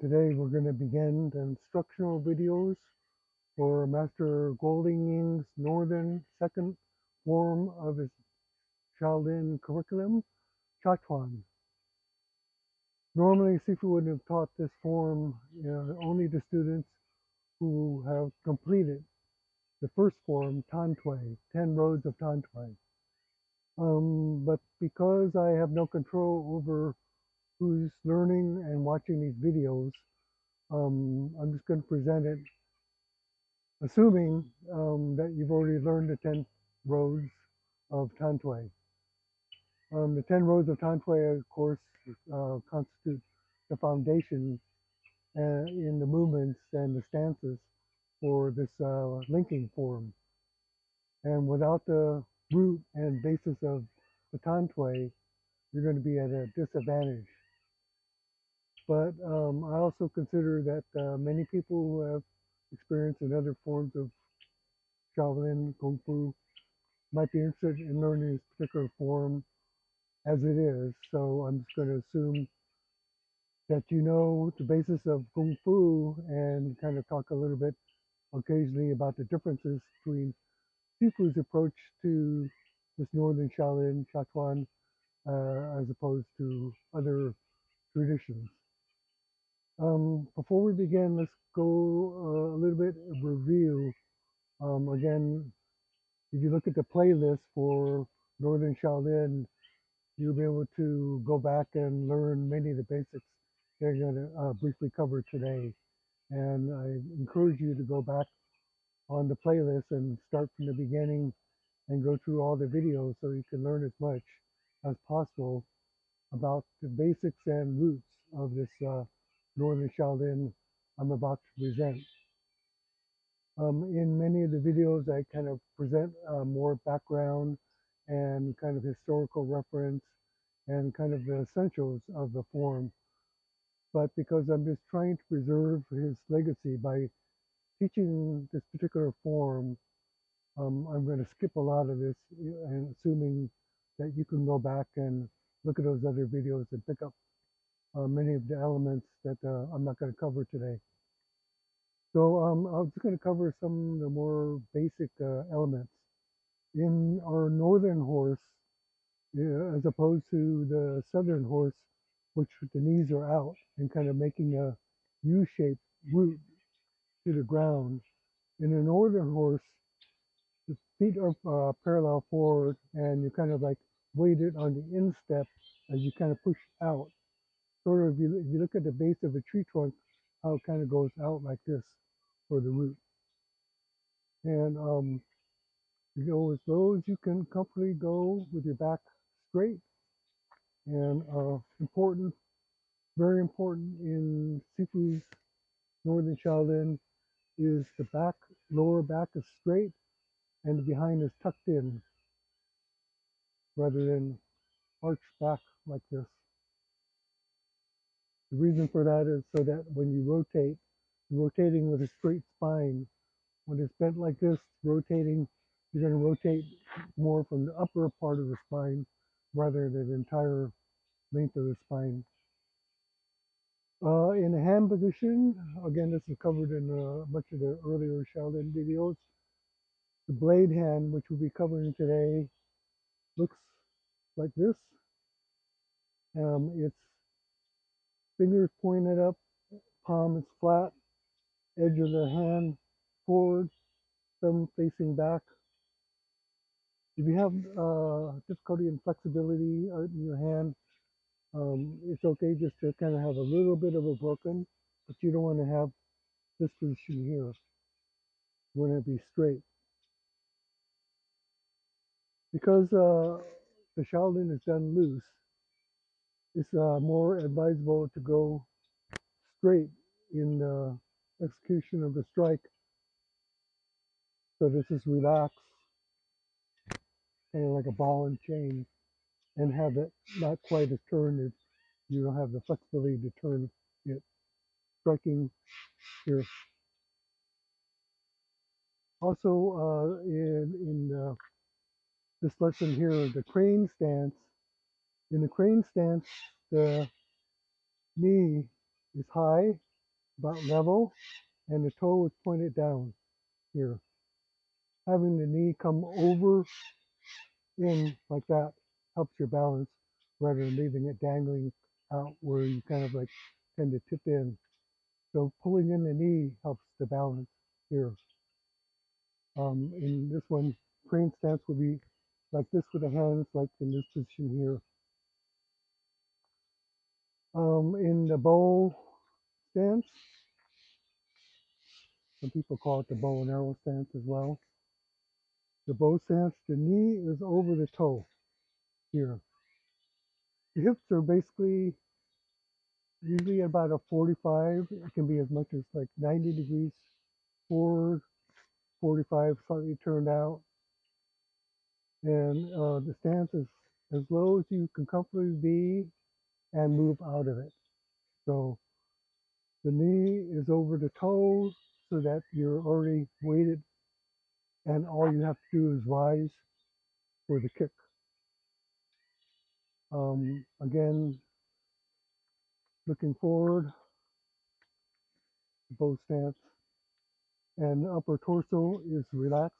Today we're going to begin the instructional videos for Master Kuo Lien Ying's Northern second form of his Shaolin curriculum, Chuan. Normally, Sifu would have taught this form only to students who have completed the first form, Tan Tui, 10 roads of Tan Tui. But because I have no control over who's learning and watching these videos, I'm just going to present it assuming that you've already learned the 10 roads of Tantui. The 10 roads of Tantui, of course, constitute the foundation in the movements and the stances for this linking form. And without the root and basis of the Tantui, you're going to be at a disadvantage. But I also consider that many people who have experience in other forms of Shaolin Kung Fu might be interested in learning this particular form as it is. So I'm just going to assume that you know the basis of Kung Fu and kind of talk a little bit occasionally about the differences between Sifu's approach to this Northern Shaolin, Shachuan, as opposed to other traditions. Before we begin, let's go a little bit of review. Again, if you look at the playlist for Northern Shaolin, you'll be able to go back and learn many of the basics they're going to briefly cover today. And I encourage you to go back on the playlist and start from the beginning and go through all the videos so you can learn as much as possible about the basics and roots of this Northern Shaolin I'm about to present. In many of the videos, I kind of present more background and kind of historical reference and kind of the essentials of the form. But because I'm just trying to preserve his legacy by teaching this particular form, I'm going to skip a lot of this and assuming that you can go back and look at those other videos and pick up many of the elements that I'm not going to cover today. So I'm just going to cover some of the more basic elements. In our northern horse, as opposed to the southern horse, which the knees are out and kind of making a U-shaped root to the ground. In a northern horse, the feet are parallel forward and you kind of like weight it on the instep as you kind of push out. Sort of, if you look at the base of a tree trunk, how it kind of goes out like this for the root. And you go as low as you can comfortably go with your back straight. And important, very important in Sifu's Northern Shaolin is the back, lower back is straight and the behind is tucked in rather than arched back like this. The reason for that is so that when you rotate, you're rotating with a straight spine. When it's bent like this, rotating, you're going to rotate more from the upper part of the spine rather than the entire length of the spine. In the hand position, again, this is covered in much of the earlier Shaolin videos. The blade hand, which we'll be covering today, looks like this. It's fingers pointed up, palm is flat, edge of the hand forward, thumb facing back. If you have difficulty in flexibility in your hand, it's okay just to kind of have a little bit of a broken, but you don't want to have this position here. You want to be straight. Because the Shaolin is done loose, it's more advisable to go straight in the execution of the strike. So this is relaxed, kind of like a ball and chain, and have it not quite as turned if you don't have the flexibility to turn it. Striking here. Also, in this lesson here, the crane stance. In the crane stance, the knee is high about level, and the toe is pointed down here. Having the knee come over in like that helps your balance rather than leaving it dangling out where you kind of like tend to tip in. So pulling in the knee helps the balance here. In this one, crane stance would be like this with the hands, like in this position here. In the bow stance, some people call it the bow and arrow stance as well. The bow stance, the knee is over the toe here. The hips are basically usually about a 45. It can be as much as like 90 degrees forward, 45 slightly turned out. And the stance is as low as you can comfortably be and move out of it. So the knee is over the toes so that you're already weighted and all you have to do is rise for the kick. Again, looking forward, bow stance, and the upper torso is relaxed,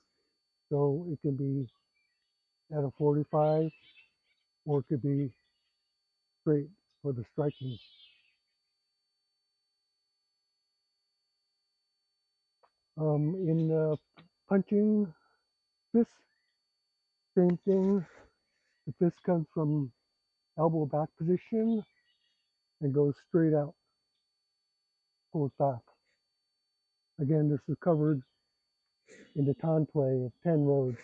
so it can be at a 45 or it could be straight for the striking. In punching fist, same thing. The fist comes from elbow back position and goes straight out, pulls back. Again, this is covered in the Tan play of 10 roads.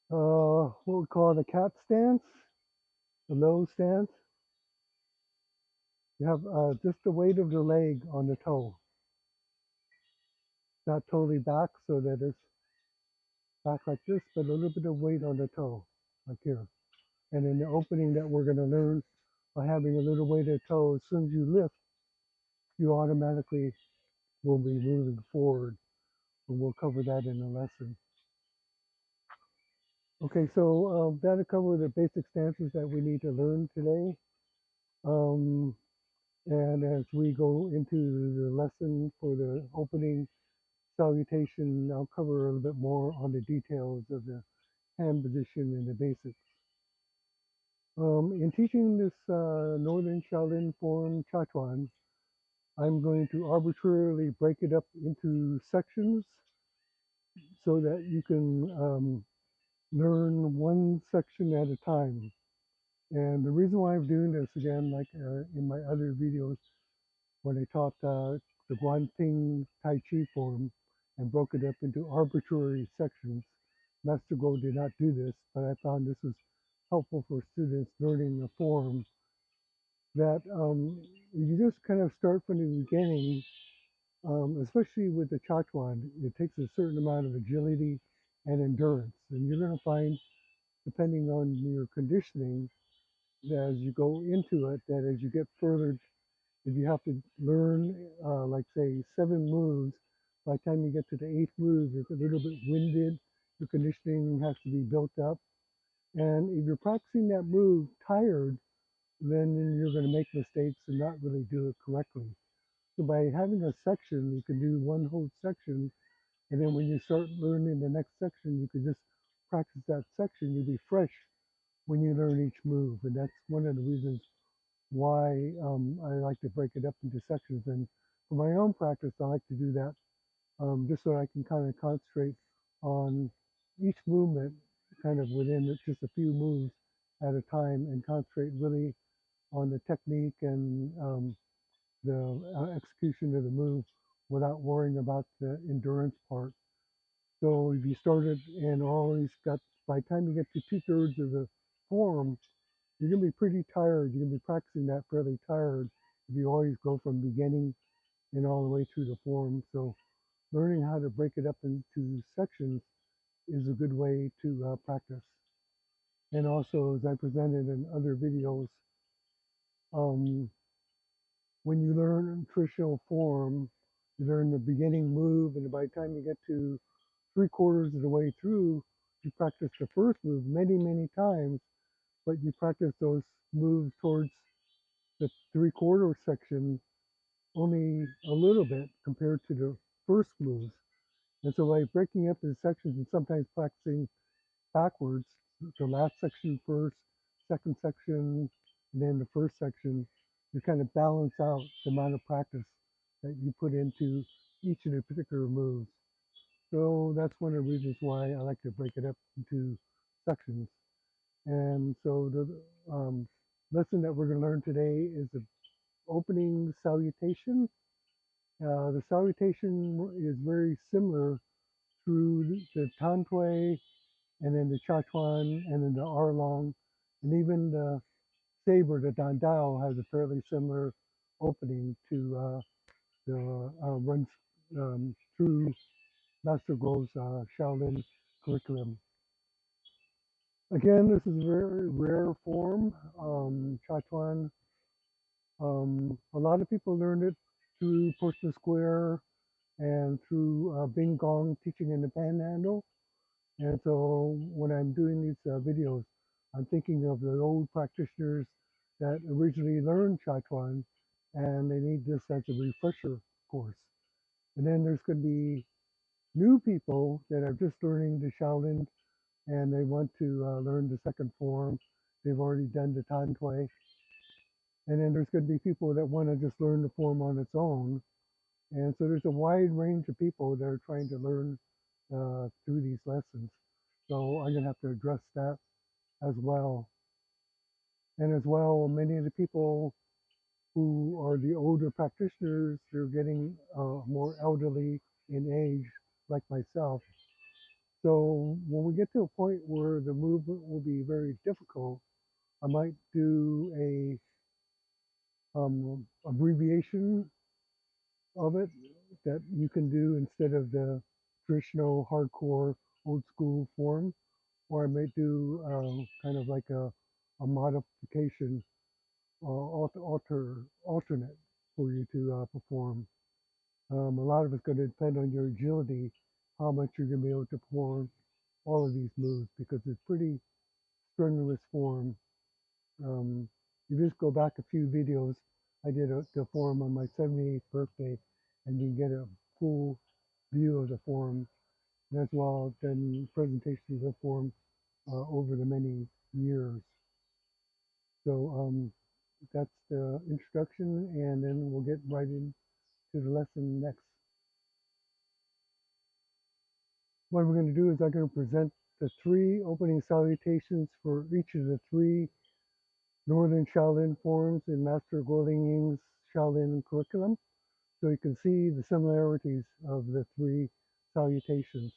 What we call the cat stance, the low stance. You have just the weight of the leg on the toe, not totally back so that it's back like this, but a little bit of weight on the toe, like here. And in the opening that we're going to learn by having a little weight of the toe, as soon as you lift, you automatically will be moving forward. And we'll cover that in the lesson. Okay, so that'll cover the basic stances that we need to learn today. Um, and as we go into the lesson for the opening salutation, I'll cover a little bit more on the details of the hand position and the basics. In teaching this Northern Shaolin form Chuan, I'm going to arbitrarily break it up into sections so that you can learn one section at a time. And the reason why I'm doing this again, like in my other videos, when I taught the Guanping Tai Chi form and broke it up into arbitrary sections, Master Kuo did not do this, but I found this was helpful for students learning a form that you just kind of start from the beginning, especially with the Chachuan. It takes a certain amount of agility and endurance. And you're going to find, depending on your conditioning, that as you go into it, that as you get further, if you have to learn, like say, 7 moves, by the time you get to the 8th move, you're a little bit winded. Your conditioning has to be built up. And if you're practicing that move tired, then you're going to make mistakes and not really do it correctly. So by having a section, you can do one whole section, and then when you start learning the next section, you can just practice that section. You'll be fresh when you learn each move, and that's one of the reasons why I like to break it up into sections. And for my own practice, I like to do that just so I can kind of concentrate on each movement, kind of within just a few moves at a time, and concentrate really on the technique and the execution of the move without worrying about the endurance part. So if you started and always got, by the time you get to 2/3 of the form, you're going to be pretty tired. You're going to be practicing that fairly tired if you always go from beginning and all the way through the form. So learning how to break it up into sections is a good way to practice. And also, as I presented in other videos, um, when you learn traditional form, you learn the beginning move, and by the time you get to 3/4 of the way through, you practice the first move many, many times. but you practice those moves towards the three-quarter section only a little bit compared to the first moves. And so by breaking up the sections and sometimes practicing backwards, the last section first, second section, and then the first section, you kind of balance out the amount of practice that you put into each of the particular moves. So that's one of the reasons why I like to break it up into sections. And so the lesson that we're going to learn today is the opening salutation. The salutation is very similar through the Tantui and then the Chuan and then the Arlong, and even the saber, the Dandao, has a fairly similar opening to the runs through Master Kuo's Shaolin curriculum. Again, this is a very rare form, Chuan. A lot of people learned it through Portsmouth Square and through Bing Gong teaching in the Panhandle. And so when I'm doing these videos, I'm thinking of the old practitioners that originally learned Chuan, and they need this as a refresher course. And then there's going to be new people that are just learning the Shaolin and they want to learn the second form. They've already done the Tan Tui. And then there's going to be people that want to just learn the form on its own. And so there's a wide range of people that are trying to learn through these lessons. So I'm going to have to address that as well. And as well, many of the people who are the older practitioners, they're getting more elderly in age, like myself. So when we get to a point where the movement will be very difficult, I might do a abbreviation of it that you can do instead of the traditional hardcore old school form, or I may do kind of like a modification, alternate for you to perform. A lot of it's going to depend on your agility, how much you're going to be able to perform all of these moves because it's pretty strenuous form. Um, you just go back a few videos. I did the form on my 78th birthday, and you can get a full view of the form. And as well, then presentations of the form over the many years. So that's the introduction, and then we'll get right into the lesson next. What we're going to do is I'm going to present the three opening salutations for each of the three Northern Shaolin forms in Master Kuo Lien Ying's Shaolin curriculum. So you can see the similarities of the three salutations.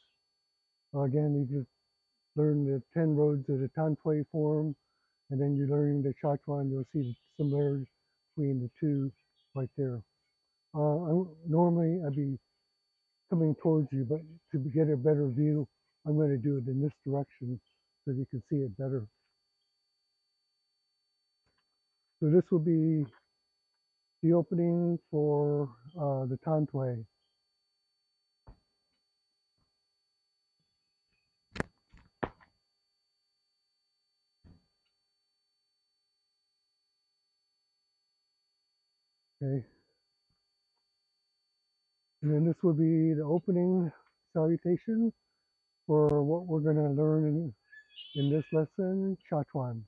Again, you just learn the 10 roads of the Tan Tui form, and then you're learning the Chuan. You'll see the similarities between the two right there. Normally, I'd be coming towards you, but to get a better view, I'm going to do it in this direction so you can see it better. So this will be the opening for the Tan Tui. Okay, and then this will be the opening salutation for what we're going to learn in this lesson, Chuan.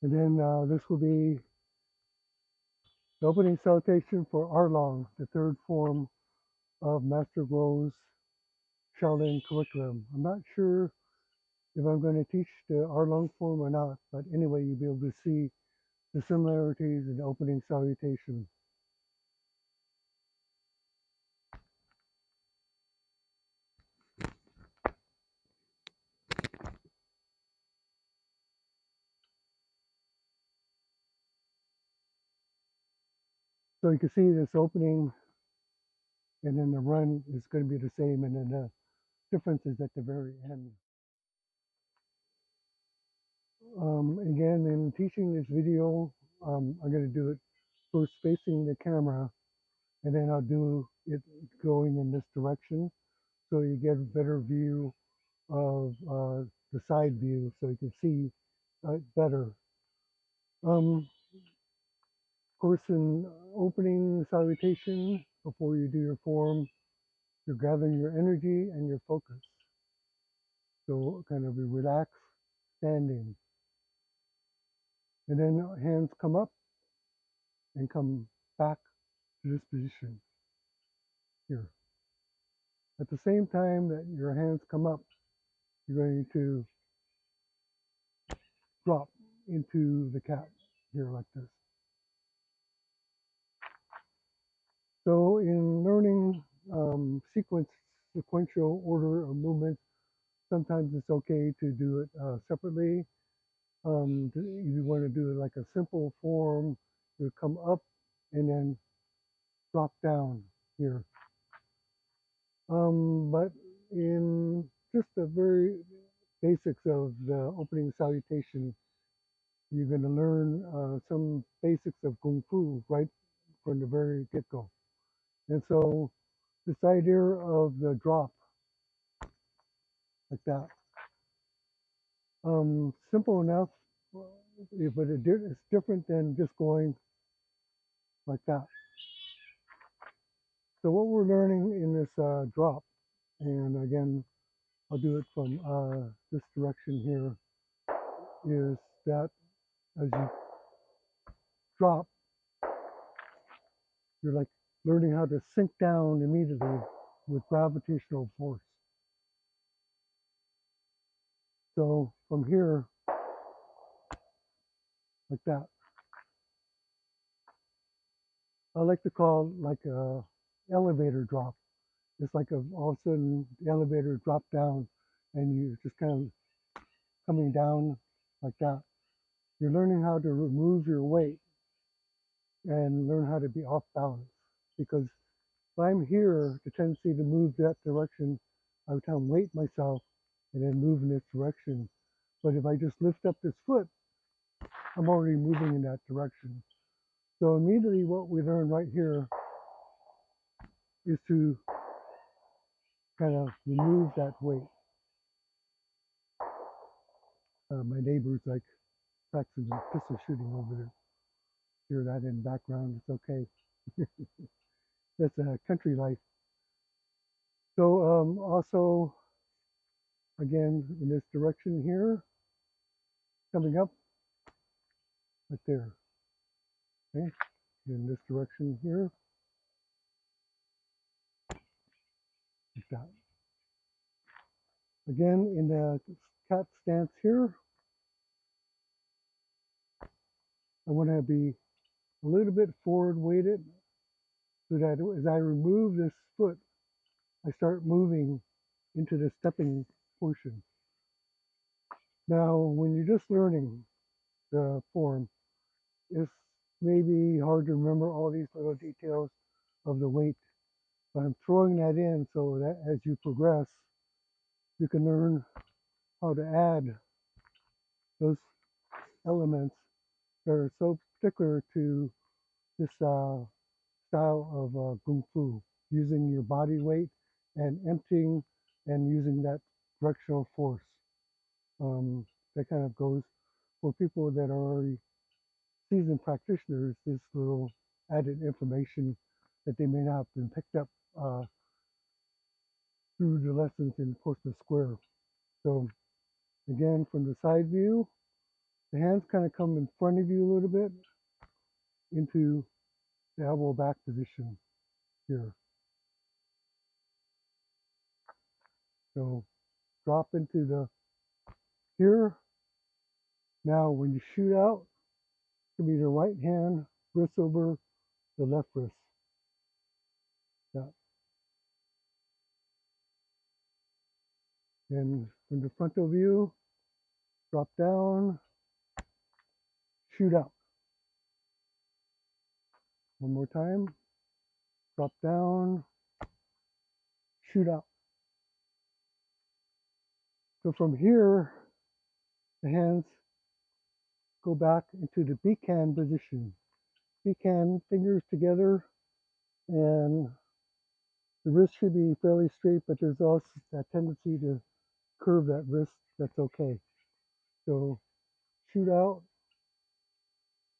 And then this will be the opening salutation for Arlong, the third form of Master Kuo's Shaolin curriculum. I'm not sure if I'm going to teach the Arlong form or not, but anyway, you'll be able to see the similarities in the opening salutation. So you can see this opening and then the run is going to be the same, and then the difference is at the very end. Again, in teaching this video, I'm going to do it first facing the camera, and then I'll do it going in this direction, so you get a better view of the side view, so you can see better. Of course, in opening salutation, before you do your form, you're gathering your energy and your focus. So kind of a relaxed standing. And then hands come up and come back to this position here. At the same time that your hands come up, you're going to drop into the cat here like this. So in learning sequential order of movements, sometimes it's okay to do it separately. You want to do it like a simple form, you come up and then drop down here. But in just the very basics of the opening salutation, you're going to learn some basics of Kung Fu right from the very get-go. And so this idea of the drop, like that, simple enough, but it's different than just going like that. So what we're learning in this drop, and again, I'll do it from this direction here, is that as you drop, you're like learning how to sink down immediately with gravitational force. So from here, like that, I like to call like a elevator drop. It's like all of a sudden the elevator dropped down and you just kind of coming down like that. You're learning how to remove your weight and learn how to be off balance. Because if I'm here, the tendency to move that direction, I would kind of weight myself and then move in this direction. But if I just lift up this foot, I'm already moving in that direction. So immediately what we learn right here is to kind of remove that weight. My neighbor's like practicing pistol shooting over there. Hear that in the background, it's okay. That's a country life. So also, again, in this direction here, coming up, right there. Okay, in this direction here, like that. Again, in the cat stance here, I want to be a little bit forward weighted so that as I remove this foot, I start moving into the stepping portion. Now, when you're just learning the form, it's maybe hard to remember all these little details of the weight, but I'm throwing that in so that as you progress, you can learn how to add those elements that are so particular to this style of Kung Fu, using your body weight and emptying and using that directional force. That kind of goes for people that are already seasoned practitioners, this little added information that they may not have been picked up through the lessons in Portsmouth Square. So again, from the side view, the hands kind of come in front of you a little bit into the elbow back position here. So drop into the here. Now when you shoot out, it's going to be the right hand wrist over the left wrist. Yeah. And from the frontal view, drop down, shoot out. One more time. Drop down, shoot out. So from here, the hands go back into the beak hand position. Beak hand, fingers together, and the wrist should be fairly straight, but there's also that tendency to curve that wrist. That's okay. So shoot out,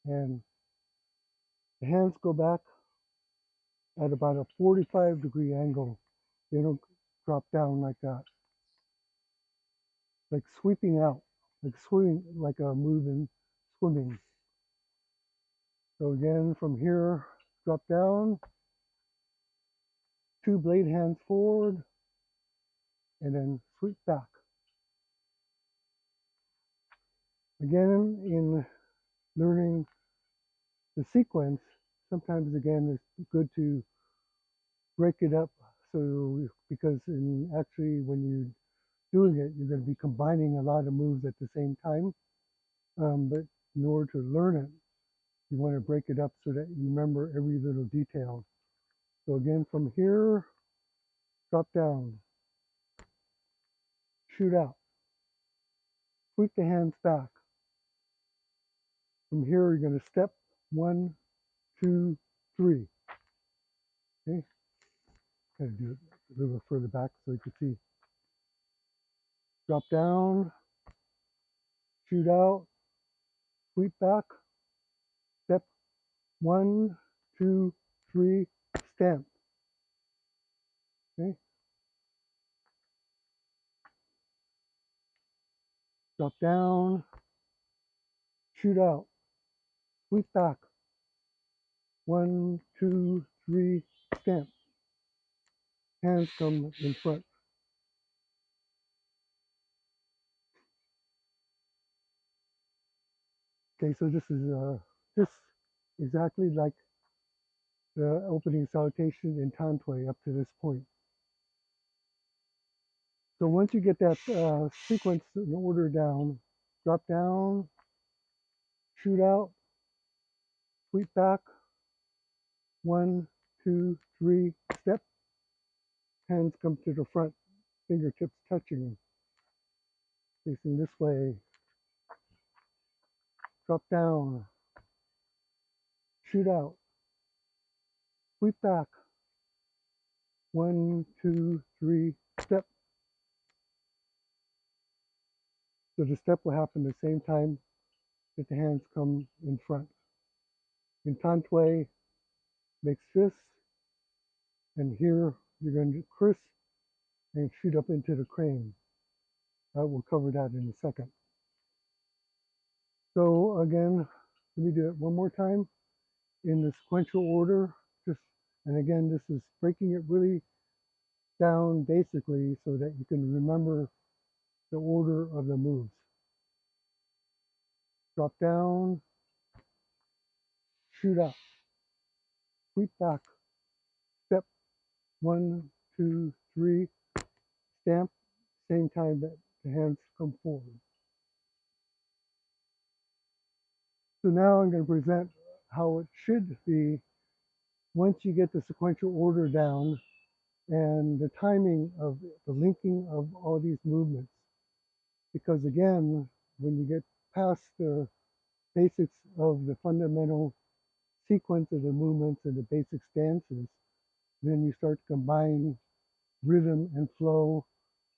and the hands go back at about a 45-degree angle. They don't drop down like that, like sweeping out, like swimming, like a move in swimming. So again, from here, drop down, two blade hands forward, and then sweep back. Again, in learning the sequence, sometimes again it's good to break it up. So because actually when you're doing it, you're going to be combining a lot of moves at the same time. But in order to learn it, you want to break it up so that you remember every little detail. So again, from here, drop down, shoot out, sweep the hands back. From here, you're going to step 1, 2, 3. Okay, gotta do it a little further back so you can see. Drop down, shoot out, sweep back, step 1, 2, 3, stamp. Okay, drop down, shoot out, sweep back, 1, 2, 3, stamp. Hands come in front. Okay, so this is just exactly like the opening salutation in Tantway up to this point. So once you get that sequence in order down, drop down, shoot out, sweep back, 1, 2, 3, step. Hands come to the front, fingertips touching, facing this way. Drop down, shoot out, sweep back, 1, 2, 3, step. So the step will happen at the same time that the hands come in front. In Tantway, makes fists, and here you're going to criss and shoot up into the crane. We'll cover that in a second. So again, let me do it one more time in the sequential order. And again, this is breaking it really down basically so that you can remember the order of the moves. Drop down, shoot up, sweep back, step 1, 2, 3, stamp, same time that the hands come forward. So now I'm going to present how it should be once you get the sequential order down and the timing of the linking of all these movements. Because again, when you get past the basics of the fundamental sequence of the movements and the basic stances, then you start to combine rhythm and flow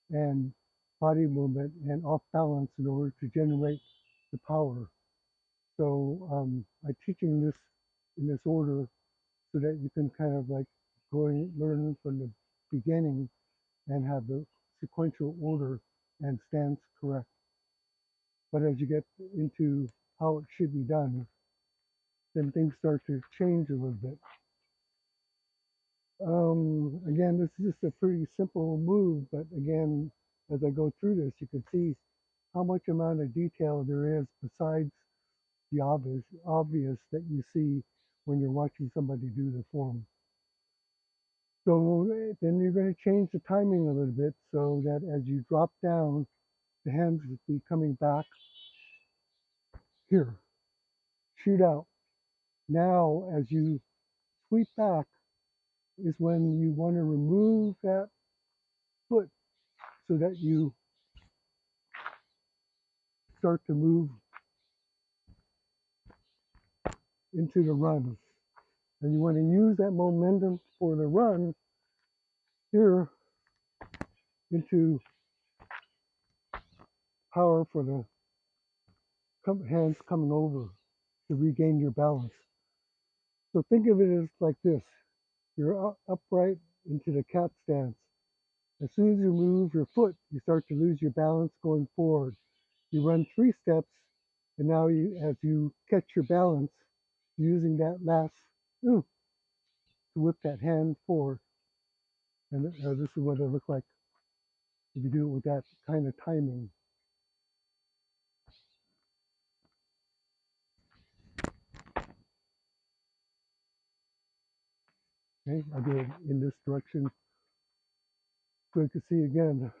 and body movement and off balance in order to generate the power. So I'm teaching this in this order so that you can kind of like go and learn from the beginning and have the sequential order and stance correct. But as you get into how it should be done, then things start to change a little bit. Again, this is just a pretty simple move, but again, as I go through this, you can see how much amount of detail there is besides the obvious that you see when you're watching somebody do the form. So then you're going to change the timing a little bit so that as you drop down, the hands will be coming back here. Shoot out. Now, as you sweep back, is when you want to remove that foot so that you start to move into the run. And you want to use that momentum for the run here into power for the hands coming over to regain your balance. So think of it as like this. You're upright into the cat stance. As soon as you move your foot, you start to lose your balance going forward. You run 3 steps, and now as you catch your balance, using that last to whip that hand forward. And this is what it looks like if you do it with that kind of timing. Okay, I do it in this direction so you can see again.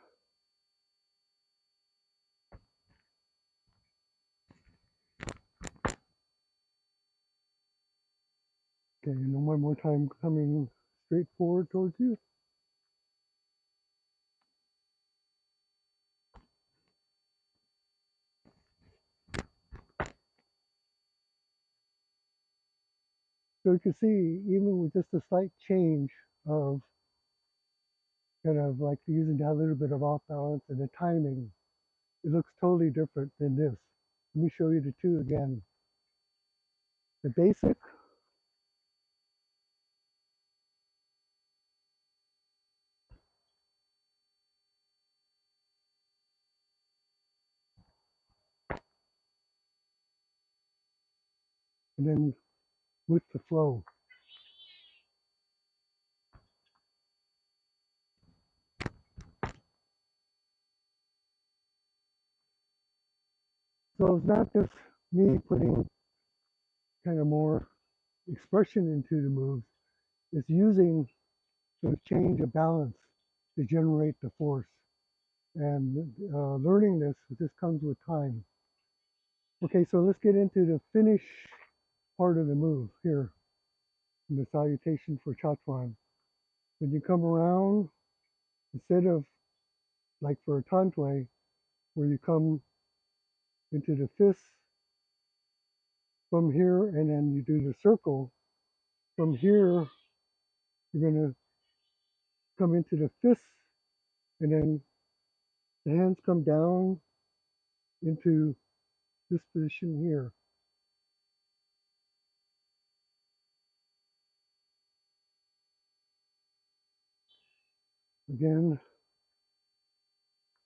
Okay, and one more time coming straight forward towards you. So you can see, even with just a slight change of kind of like using that little bit of off balance and the timing, it looks totally different than this. Let me show you the two again. The basic, and then with the flow. So it's not just me putting kind of more expression into the moves, it's using the change of balance to generate the force. And learning this comes with time. Okay, so let's get into the finish part of the move here in the salutation for Chuan. When you come around, instead of like for a tantway, where you come into the fist from here and then you do the circle, from here you're going to come into the fist and then the hands come down into this position here. Again,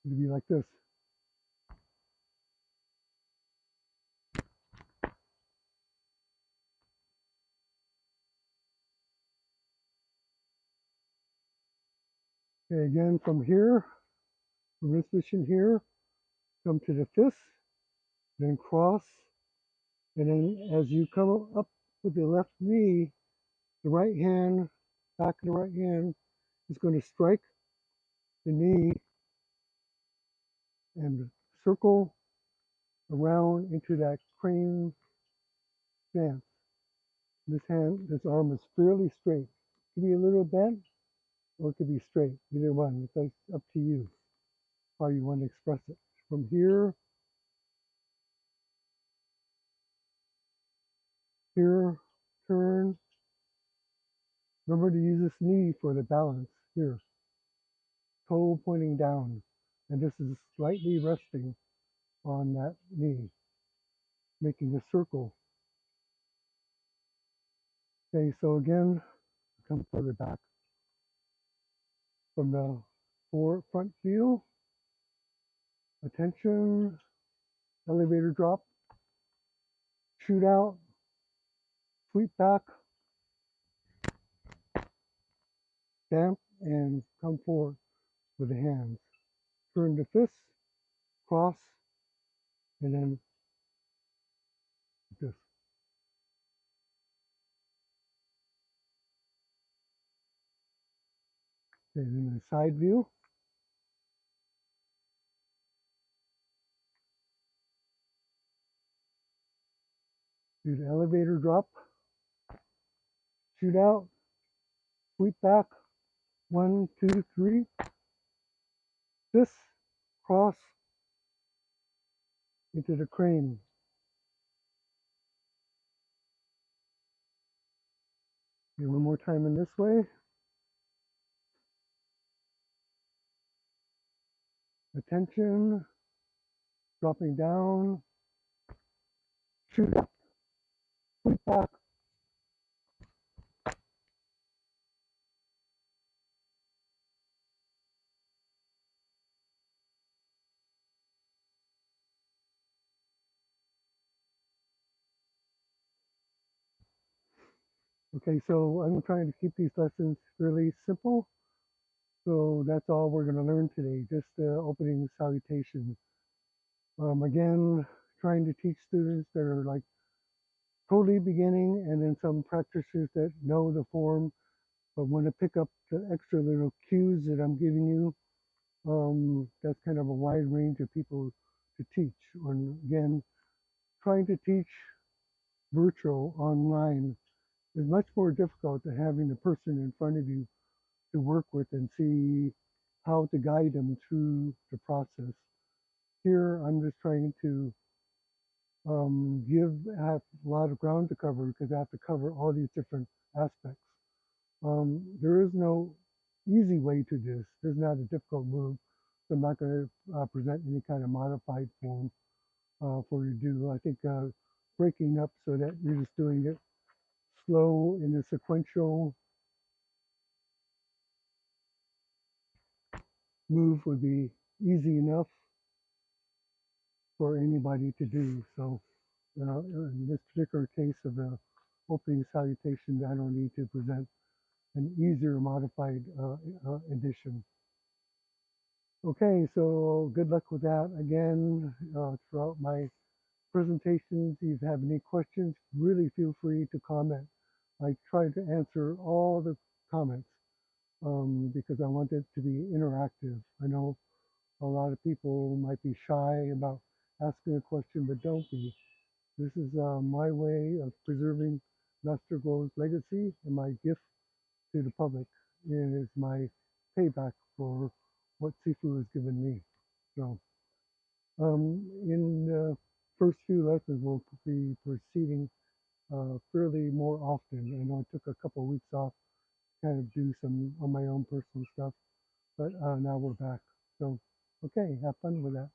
it'll be like this. Okay, again from here, from this position here, come to the fist, then cross, and then as you come up with the left knee, the right hand, back of the right hand is going to strike the knee and circle around into that crane stance. This arm is fairly straight. It could be a little bent or it could be straight. Either one. It's up to you how you want to express it. From here, here, turn. Remember to use this knee for the balance. Here, toe pointing down. And this is slightly resting on that knee, making a circle. Okay, so again, come further back. From the front view, attention, elevator drop, shoot out, sweep back, stamp, and come forward with the hands. Turn the fist, cross, and then this. And then the side view. Do the elevator drop, shoot out, sweep back, 1, 2, 3. This, cross into the crane. Do one more time in this way. Attention, dropping down, shoot up, sweep back. Okay, so I'm trying to keep these lessons really simple. So that's all we're going to learn today, just the opening salutation. Again, trying to teach students that are like totally beginning and then some practitioners that know the form but want to pick up the extra little cues that I'm giving you. That's kind of a wide range of people to teach. And again, trying to teach virtual online is much more difficult than having the person in front of you to work with and see how to guide them through the process. Here, I'm just trying to have a lot of ground to cover because I have to cover all these different aspects. There is no easy way to this. There's not a difficult move. So I'm not going to present any kind of modified form for you to do. I think breaking up so that you're just doing it slow in a sequential move would be easy enough for anybody to do. So in this particular case of the opening salutation, I don't need to present an easier modified edition. Okay, so good luck with that again throughout my presentations. If you have any questions, really feel free to comment. I try to answer all the comments because I want it to be interactive. I know a lot of people might be shy about asking a question, but don't be. This is my way of preserving Master Kuo's legacy and my gift to the public. It is my payback for what Sifu has given me. So, in the first few lessons, we'll be proceeding fairly more often. I know I took a couple of weeks off, kind of do some on my own personal stuff, but now we're back. So, okay, have fun with that.